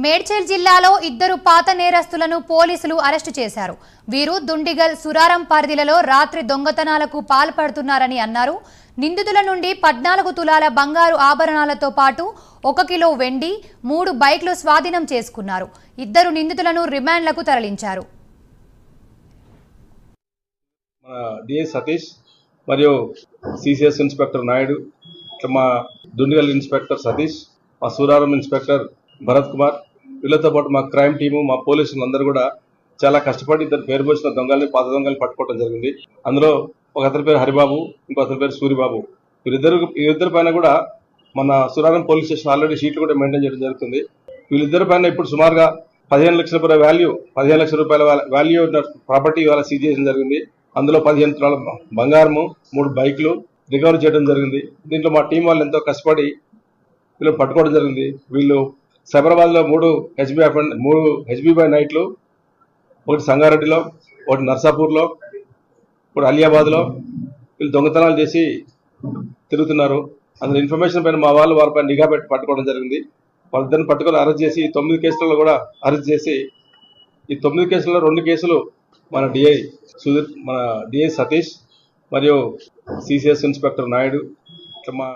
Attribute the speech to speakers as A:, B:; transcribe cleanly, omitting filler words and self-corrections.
A: మేడ్చల్ జిల్లాలో ఇద్దరు పాత నేరస్తులను పోలీసులు అరెస్టు చేశారు. వీరు దుండిగల్ సురారం పరిధిలో రాత్రి దొంగతనాలకు పాల్పడుతున్నారని అన్నారు. నిందితుల నుండి 14 తులాల బంగారు ఆభరణాలతో పాటు 1 కిలో వెండి, 3 బైక్లు స్వాధీనం చేసుకున్నారు. ఇద్దరు నిందితులను రిమాండ్లకు తరలించారు.
B: సతీష్ మరియు సిసిఎస్ ఇన్స్పెక్టర్ నాయుడు, మా దుండిగల్ ఇన్స్పెక్టర్ సతీష్, మా సూరారం ఇన్స్పెక్టర్ భరత్ కుమార్, వీళ్ళతో పాటు మా క్రైమ్ టీము, మా పోలీసులు అందరూ కూడా చాలా కష్టపడి ఇద్దరు పేరు పోసిన దొంగల్ని, పాత దొంగల్ని పట్టుకోవడం జరిగింది. అందులో ఒక అతని పేరు హరిబాబు, ఇంకో అతని పేరు సూరిబాబు. వీరిద్దరి పైన కూడా మన సూరారం పోలీస్ స్టేషన్ ఆల్రెడీ షీట్లు కూడా మెయింటైన్ చేయడం జరుగుతుంది. వీళ్ళిద్దరి పైన ఇప్పుడు సుమారుగా 15 లక్షల రూపాయల వాల్యూ ఉన్న ప్రాపర్టీ ఇవాళ సీజ్ చేయడం జరిగింది. అందులో 15 తులాల బంగారము, 3 బైక్లు రికవర్ చేయడం జరిగింది. దీంట్లో మా టీం వాళ్ళు ఎంతో కష్టపడి వీళ్ళు పట్టుకోవడం జరిగింది. వీళ్ళు సైబరాబాద్ లో 3 హెచ్బీ నైట్లు, ఒకటి సంగారెడ్డిలో, ఒకటి నర్సాపూర్లో, ఒకటి అలియాబాద్ లో వీళ్ళు దొంగతనాలు చేసి తిరుగుతున్నారు. అందులో ఇన్ఫర్మేషన్ పైన మా వాళ్ళు వారిపైన నిఘా పెట్టి పట్టుకోవడం జరిగింది. వాళ్ళిద్దరిని పట్టుకొని అరెస్ట్ చేసి 9 కేసులలో కూడా అరెస్ట్ చేసి, ఈ 9 కేసులలో 2 కేసులు మన డిఐ సతీష్ మరియు సిసిఎస్ ఇన్స్పెక్టర్ నాయుడు, మా